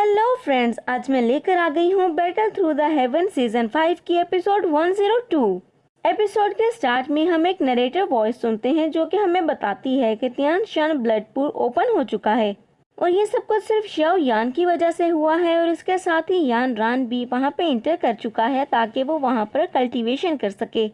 Hello friends, आज मैं लेकर आ गई हूँ battle through the haven season 5 की एपिसोड 102। एपिसोड के स्टार्ट में हम एक नरेटर वॉइस सुनते हैं जो कि हमें बताती है कि तियानशान ब्लड पूल ओपन हो चुका है और ये सब कुछ सिर्फ शव यान की वजह से हुआ है और इसके साथ ही यान रान भी वहाँ पे इंटर कर चुका है ताकि वो वहाँ पर कल्टीवेशन कर सके।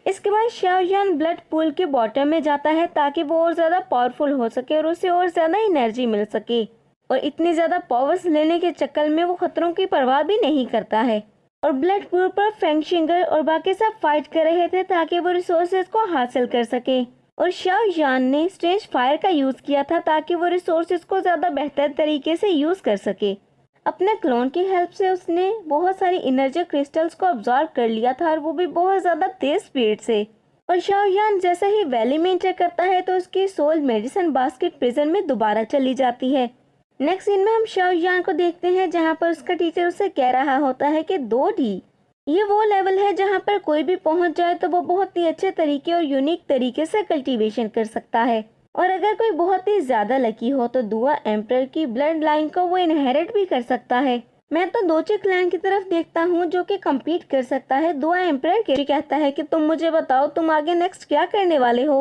इसके बाद शव यान ब्लड पूल के बॉटम में जाता है ताकि वो और ज्यादा पावरफुल हो सके और उसे और ज्यादा एनर्जी मिल सके और इतनी ज्यादा पावर्स लेने के चक्कर में वो खतरों की परवाह भी नहीं करता है। और ब्लड पूल पर फेंगशिंगर और बाकी सब फाइट कर रहे थे ताकि वो रिसोर्सेज को हासिल कर सके और शव यान ने स्ट्रेंज फायर का यूज किया था ताकि वो रिसोर्सेज को ज्यादा बेहतर तरीके से यूज कर सके। अपने क्लोन की हेल्प से उसने बहुत सारी एनर्जी क्रिस्टल्स को ऑब्जॉर्व कर लिया था और वो भी बहुत ज्यादा तेज स्पीड से। और शव यान जैसे ही वैली में एंटर करता है तो उसकी सोल मेडिसिन बास्केट प्रिजन में दोबारा चली जाती है। नेक्स्ट सीन में हम शव यान को देखते हैं जहां पर उसका टीचर उसे कह रहा होता है कि 2D ये वो लेवल है जहां पर कोई भी पहुंच जाए तो वो बहुत ही अच्छे तरीके और यूनिक तरीके से कल्टीवेशन कर सकता है और अगर कोई बहुत ही ज्यादा लकी हो तो दुआ एम्परर की ब्लड लाइन को वो इनहेरिट भी कर सकता है। मैं तो दोची क्लैन की तरफ देखता हूँ जो कि कम्पीट कर सकता है दुआ एम्परर के। कहता है कि तुम मुझे बताओ तुम आगे नेक्स्ट क्या करने वाले हो।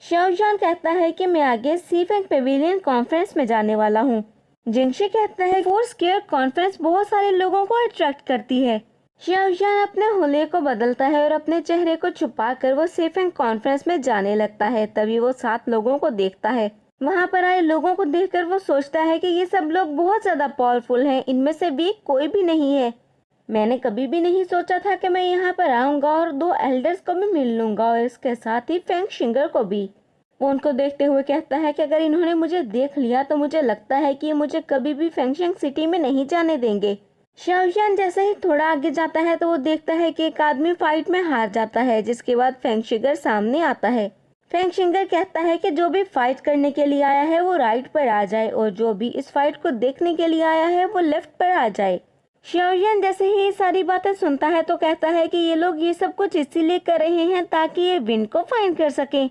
शव यान कहता है कि मैं आगे सीफेंग पेविलियन कॉन्फ्रेंस में जाने वाला हूँ। जिंगशी कहता है फोर स्क्वायर कॉन्फ्रेंस बहुत सारे लोगों को अट्रैक्ट करती है। शव यान अपने हुलिये को बदलता है और अपने चेहरे को छुपाकर वो सेफेंग कॉन्फ्रेंस में जाने लगता है। तभी वो 7 लोगों को देखता है। वहाँ पर आए लोगों को देखकर वो सोचता है कि ये सब लोग बहुत ज्यादा पावरफुल हैं, इनमें से वीक कोई भी नहीं है। मैंने कभी भी नहीं सोचा था कि मैं यहाँ पर आऊंगा और 2 एल्डर्स को भी मिल लूंगा और इसके साथ ही फेंगशिंगर को भी। वो उनको देखते हुए कहता है कि अगर इन्होंने मुझे देख लिया तो मुझे लगता है कि ये मुझे कभी भी फेंगशिंग सिटी में नहीं जाने देंगे। शव यान जैसे ही थोड़ा आगे जाता है तो वो देखता है कि एक आदमी फाइट में हार जाता है, जिसके बाद फेंगशिंगर सामने आता है। फेंगशिंगर कहता है कि जो भी फाइट करने के लिए आया है वो राइट पर आ जाए और जो भी इस फाइट को देखने के लिए आया है वो लेफ्ट पर आ जाए। शव यान जैसे ही ये सारी बातें सुनता है तो कहता है कि ये लोग ये सब कुछ इसीलिए कर रहे हैं ताकि ये विंड को फाइंड कर सके।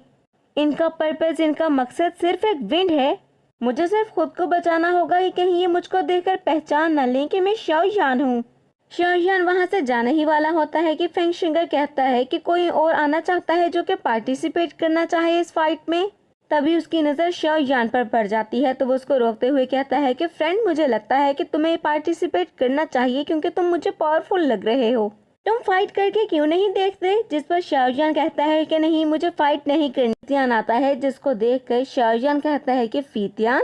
इनका पर्पस, इनका मकसद सिर्फ एक विंड है। मुझे सिर्फ खुद को बचाना होगा कि कहीं ये मुझको देखकर पहचान न लें कि मैं शव यान हूँ। शव यान वहाँ से जाने ही वाला होता है कि फेंगशिंगर कहता है कि कोई और आना चाहता है जो कि पार्टिसिपेट करना चाहे इस फाइट में। तभी उसकी नज़र शव यान पर पड़ जाती है तो वो उसको रोकते हुए कहता है कि फ्रेंड, मुझे लगता है कि तुम्हें पार्टिसिपेट करना चाहिए क्योंकि तुम मुझे पावरफुल लग रहे हो। तुम फाइट करके क्यों नहीं देखते? जिस पर शव यान कहता है कि नहीं, मुझे फाइट नहीं करनी। फीतियान आता है जिसको देखकर शव यान कहता है कि फीतियान।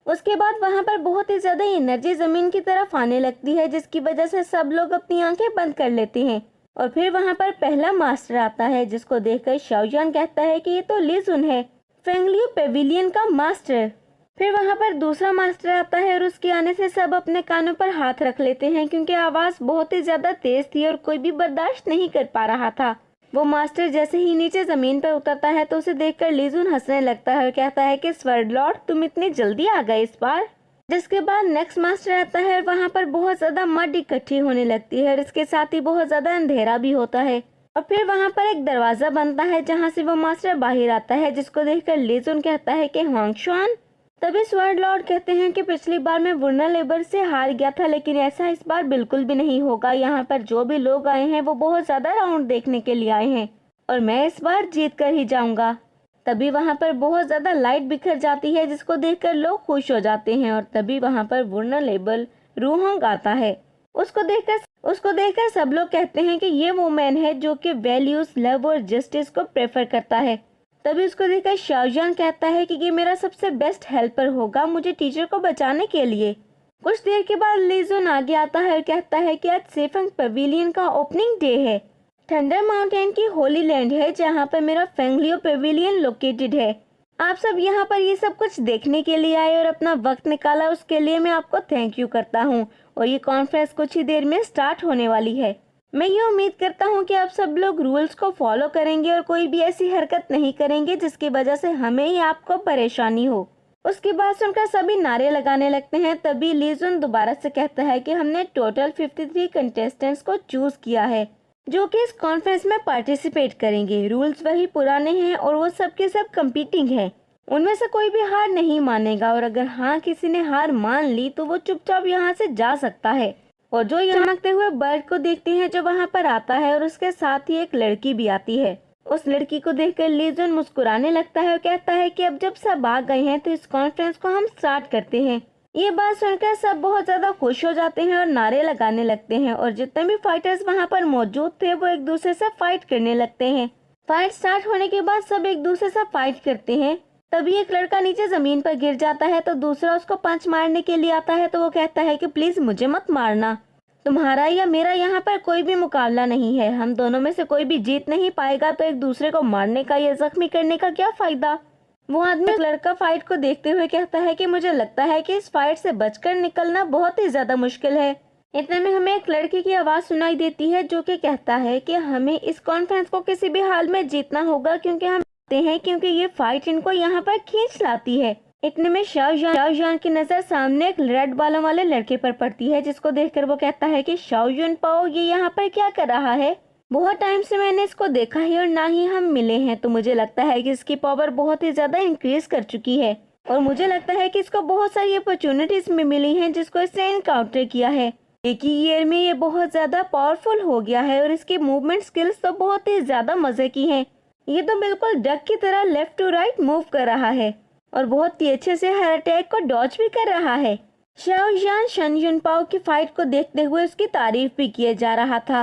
उसके बाद वहाँ पर बहुत ही ज्यादा एनर्जी जमीन की तरफ आने लगती है जिसकी वजह से सब लोग अपनी आंखें बंद कर लेते हैं। और फिर वहाँ पर पहला मास्टर आता है जिसको देखकर शव यान कहता है कि ये तो लीजुन है, फेंगलियो पेविलियन का मास्टर। फिर वहाँ पर दूसरा मास्टर आता है और उसके आने से सब अपने कानों पर हाथ रख लेते हैं क्योंकि आवाज बहुत ही ज्यादा तेज थी और कोई भी बर्दाश्त नहीं कर पा रहा था। वो मास्टर जैसे ही नीचे जमीन पर उतरता है तो उसे देखकर लीजुन हंसने लगता है और कहता है कि स्वर्ड लॉर्ड, तुम इतनी जल्दी आ गए इस बार। जिसके बाद नेक्स्ट मास्टर आता है और वहाँ पर बहुत ज्यादा मड इकट्ठी होने लगती है और इसके साथ ही बहुत ज्यादा अंधेरा भी होता है। और फिर वहाँ पर एक दरवाजा बनता है जहाँ से वो मास्टर बाहर आता है जिसको देखकर लीजुन कहता है कि होंगशुआन। तभी स्वर्ड लॉर्ड कहते हैं कि पिछली बार मैं वुल्नरेबल से हार गया था लेकिन ऐसा इस बार बिल्कुल भी नहीं होगा। यहाँ पर जो भी लोग आए हैं वो बहुत ज्यादा राउंड देखने के लिए आए हैं और मैं इस बार जीत कर ही जाऊंगा। तभी वहाँ पर बहुत ज्यादा लाइट बिखर जाती है जिसको देखकर लोग खुश हो जाते हैं और तभी वहाँ पर वुल्नरेबल रूहोंग आता है। उसको देखकर सब लोग कहते हैं कि ये वो मैन है जो कि वैल्यूज, लव और जस्टिस को प्रेफर करता है। तभी उसको देखकर शव यान कहता है कि ये मेरा सबसे बेस्ट हेल्पर होगा मुझे टीचर को बचाने के लिए। कुछ देर के बाद लीजुन आगे आता है और कहता है कि आज सेफेंग पेविलियन का ओपनिंग डे है। थंडर माउंटेन की होली लैंड है जहाँ पर मेरा फेंगलियो पेविलियन लोकेटेड है। आप सब यहाँ पर ये सब कुछ देखने के लिए आए और अपना वक्त निकाला, उसके लिए मैं आपको थैंक यू करता हूँ। और ये कॉन्फ्रेंस कुछ ही देर में स्टार्ट होने वाली है। मैं ये उम्मीद करता हूँ कि आप सब लोग रूल्स को फॉलो करेंगे और कोई भी ऐसी हरकत नहीं करेंगे जिसकी वजह से हमें या आपको परेशानी हो। उसकी बात सुनकर सभी नारे लगाने लगते हैं। तभी लीजुन दोबारा से कहता है कि हमने टोटल 53 कंटेस्टेंट्स को चूज किया है जो कि इस कॉन्फ्रेंस में पार्टिसिपेट करेंगे। रूल्स वही पुराने हैं और वो सब के सब कम्पीटिंग है। उनमें से कोई भी हार नहीं मानेगा और अगर हाँ किसी ने हार मान ली तो वो चुपचाप यहाँ से जा सकता है। और जो चमकते हुए बर्ड को देखते हैं जो वहाँ पर आता है और उसके साथ ही एक लड़की भी आती है। उस लड़की को देखकर ली जुन मुस्कुराने लगता है और कहता है कि अब जब सब आ गए हैं तो इस कॉन्फ्रेंस को हम स्टार्ट करते हैं। ये बात सुनकर सब बहुत ज्यादा खुश हो जाते हैं और नारे लगाने लगते हैं और जितने भी फाइटर्स वहाँ पर मौजूद थे वो एक दूसरे से फाइट करने लगते हैं। फाइट स्टार्ट होने के बाद सब एक दूसरे से फाइट करते हैं। तभी एक लड़का नीचे जमीन पर गिर जाता है तो दूसरा उसको पंच मारने के लिए आता है तो वो कहता है कि प्लीज मुझे मत मारना, तुम्हारा या मेरा यहाँ पर कोई भी मुकाबला नहीं है, हम दोनों में से कोई भी जीत नहीं पाएगा तो एक दूसरे को मारने का या जख्मी करने का क्या फायदा। वो आदमी एक लड़का फाइट को देखते हुए कहता है कि मुझे लगता है कि इस फाइट से बचकर निकलना बहुत ही ज्यादा मुश्किल है। इतने में हमें एक लड़के की आवाज सुनाई देती है जो कि कहता है कि हमें इस कॉन्फ्रेंस को किसी भी हाल में जीतना होगा क्योंकि हम जानते हैं क्योंकि ये फाइट इनको यहाँ पर खींच लाती है। इतने में शाओ की नजर सामने एक रेड बालों वाले लड़के पर पड़ती है जिसको देखकर वो कहता है कि शाओ युन पाओ ये यहाँ पर क्या कर रहा है, बहुत टाइम से मैंने इसको देखा है और ना ही हम मिले हैं तो मुझे लगता है कि इसकी पावर बहुत ही ज्यादा इंक्रीज कर चुकी है और मुझे लगता है कि इसको बहुत सारी अपॉर्चुनिटीज में मिली हैं जिसको इसने इनकाउंटर किया है। एक ही ईयर में ये बहुत ज्यादा पावरफुल हो गया है और इसकी मूवमेंट स्किल्स तो बहुत ही ज्यादा मजे की हैं। ये तो बिल्कुल डक की तरह लेफ्ट टू राइट मूव कर रहा है और बहुत ही अच्छे से हर अटैक को डॉज भी कर रहा है। शाओ यान शन युन पाओ की फाइट को देखते हुए उसकी तारीफ भी किए जा रहा था।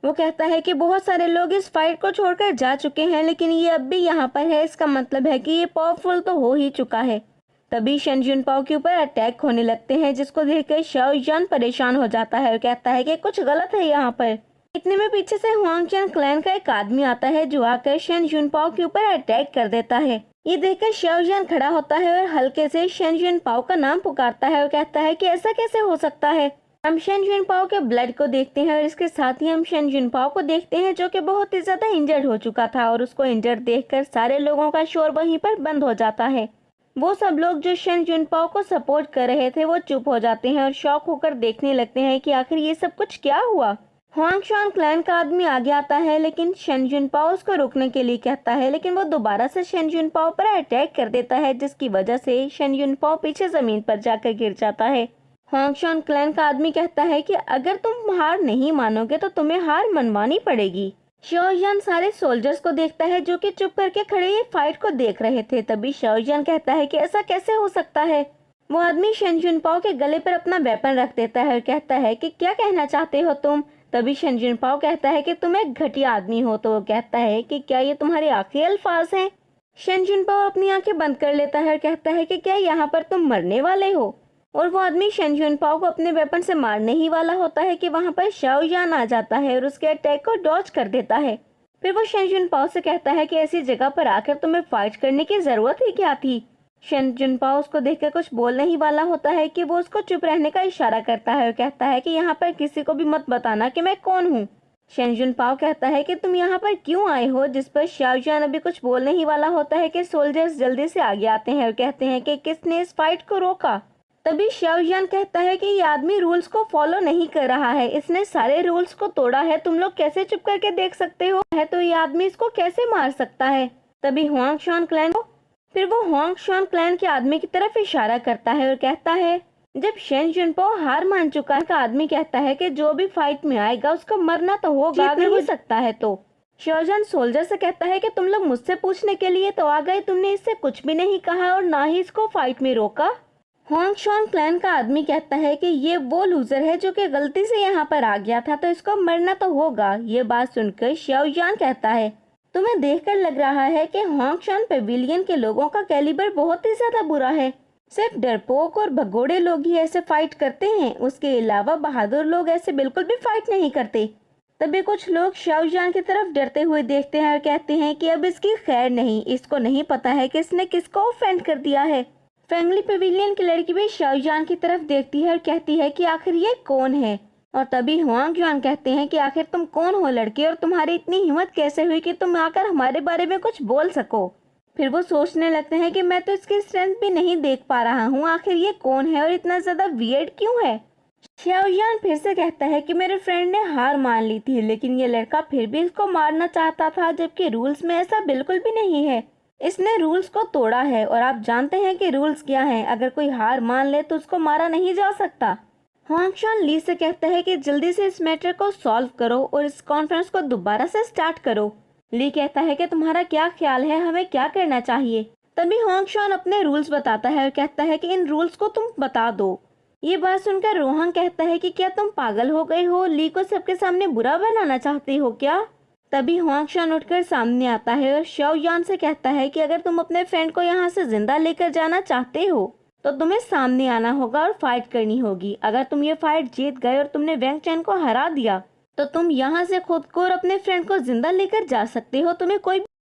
वो कहता है कि बहुत सारे लोग इस फाइट को छोड़कर जा चुके हैं लेकिन ये अब भी यहाँ पर है, इसका मतलब है कि ये पावरफुल तो हो ही चुका है। तभी शन युन पाओ के ऊपर अटैक होने लगते हैं जिसको देखकर शाओ यान परेशान हो जाता है और कहता है कि कुछ गलत है यहाँ पर। इतने में पीछे से हुआंग चैन क्लैन का एक आदमी आता है जो आकर शन युन पाओ के ऊपर अटैक कर देता है। ये देखकर शाओ यान खड़ा होता है और हल्के से शन युन पाओ का नाम पुकारता है और कहता है कि ऐसा कैसे हो सकता है। हम शन युन पाओ के ब्लड को देखते हैं और इसके साथ ही हम शन युन पाओ को देखते हैं जो कि बहुत ही ज्यादा इंजर्ड हो चुका था और उसको इंजर्ड देखकर सारे लोगों का शोर वहीं पर बंद हो जाता है। वो सब लोग जो शन युन पाओ को सपोर्ट कर रहे थे वो चुप हो जाते हैं और शॉक होकर देखने लगते हैं कि आखिर ये सब कुछ क्या हुआ। हुआंग चैन क्लैन का आदमी आगे आता है लेकिन शन युन पाओ उसको रोकने के लिए कहता है लेकिन वो दोबारा से शन युन पाओ पर अटैक कर देता है जिसकी वजह से शन युन पाओ पीछे जमीन पर जाकर गिर जाता है। हुआंग चैन क्लैन का आदमी कहता है कि अगर तुम हार नहीं मानोगे तो तुम्हें हार मनवानी पड़ेगी। शाओ यान सारे सोल्जर्स को देखता है जो कि चुप करके खड़े ये फाइट को देख रहे थे। तभी शाओ यान कहता है कि ऐसा कैसे हो सकता है। वो आदमी शन युन पाओ के गले पर अपना वेपन रख देता है और कहता है कि क्या कहना चाहते हो तुम। तभी शन युन पाओ कहता है कि तुम एक घटिया आदमी हो तो वो कहता है कि क्या ये तुम्हारे आखिरी अल्फाज हैं। शन युन पाओ अपनी आंखें बंद कर लेता है और कहता है कि क्या यहाँ पर तुम मरने वाले हो। और वो आदमी शन युन पाओ को अपने वेपन से मारने ही वाला होता है कि वहाँ पर शाओ यान आ जाता है और उसके अटैक को डॉज कर देता है। फिर वो शन युन पाओ से कहता है कि ऐसी जगह पर आकर तुम्हें फाइट करने की जरूरत ही क्या थी। शन युन पाओ उसको देखकर कुछ बोलने ही वाला होता है कि वो उसको चुप रहने का इशारा करता है और कहता है कि यहाँ पर किसी को भी मत बताना कि मैं कौन हूँ। शन युन पाओ कहता है कि तुम यहाँ पर क्यों आए हो, जिस पर शाओ यान अभी कुछ बोलने ही वाला होता है कि सोल्जर्स जल्दी से आगे आते हैं और कहते हैं कि किसने इस फाइट को रोका। तभी शाओ यान कहता है कि ये आदमी रूल्स को फॉलो नहीं कर रहा है, इसने सारे रूल्स को तोड़ा है, तुम लोग कैसे चुप करके देख सकते हो, है तो ये आदमी इसको कैसे मार सकता है। तभी हुआंग चैन क्लैन फिर वो हुआंग चैन क्लैन के आदमी की तरफ इशारा करता है और कहता है जब शन युन पाओ हार मान चुका है का आदमी कहता है कि जो भी फाइट में आएगा उसको मरना तो होगा, अगर हो सकता है तो। शाओ यान सोल्जर से कहता है कि तुम लोग मुझसे पूछने के लिए तो आ गए, तुमने इससे कुछ भी नहीं कहा और ना ही इसको फाइट में रोका। हुआंग चैन क्लैन का आदमी कहता है कि ये वो लूजर है जो कि गलती से यहाँ पर आ गया था तो इसको मरना तो होगा। ये बात सुनकर शाओ यान कहता है तुम्हें देखकर लग रहा है कि हुआंग चैन पेविलियन के लोगों का कैलिबर बहुत ही ज्यादा बुरा है, सिर्फ डरपोक और भगोड़े लोग ही ऐसे फाइट करते हैं, उसके अलावा बहादुर लोग ऐसे बिल्कुल भी फाइट नहीं करते। तभी कुछ लोग शाओ यान की तरफ डरते हुए देखते हैं और कहते हैं कि अब इसकी खैर नहीं, इसको नहीं पता है कि इसने किसको ऑफेंड कर दिया है। फैंगली पेविलियन की लड़की भी शाओ यान की तरफ देखती है और कहती है कि आखिर ये कौन है। और तभी हुआंग यान कहते हैं कि आखिर तुम कौन हो लड़की, और तुम्हारी इतनी हिम्मत कैसे हुई कि तुम आकर हमारे बारे में कुछ बोल सको। फिर वो सोचने लगते हैं कि मैं तो इसकी स्ट्रेंथ भी नहीं देख पा रहा हूँ, आखिर ये कौन है और इतना ज्यादा वियर्ड क्यों है। शाओ यान फिर से कहता है कि मेरे फ्रेंड ने हार मान ली थी लेकिन ये लड़का फिर भी इसको मारना चाहता था, जबकि रूल्स में ऐसा बिल्कुल भी नहीं है। इसने रूल्स को तोड़ा है और आप जानते हैं कि रूल्स क्या हैं। अगर कोई हार मान ले तो उसको मारा नहीं जा सकता। हुआंग शान ली से कहता है कि जल्दी से इस मैटर को सॉल्व करो और इस कॉन्फ्रेंस को दोबारा से स्टार्ट करो। ली कहता है कि तुम्हारा क्या ख्याल है, हमें क्या करना चाहिए। तभी हुआंग शान अपने रूल्स बताता है और कहता है कि इन रूल्स को तुम बता दो। ये बात सुनकर रोहन कहता है कि क्या तुम पागल हो गए हो, ली को सबके सामने बुरा बनाना चाहती हो क्या। तभी हुआंग शान उठकर सामने आता है और शाओ यान से कहता है कि अगर तुम अपने फ्रेंड को यहाँ से जिंदा लेकर जाना चाहते हो तो तुम्हें सामने आना होगा और फाइट करनी होगी। अगर तुम ये फाइट जीत गए और तुमने वैंग चैन को हरा दिया तो तुम यहाँ से खुद को और अपने फ्रेंड को जिंदा लेकर जा सकते हो, तुम्हें कोई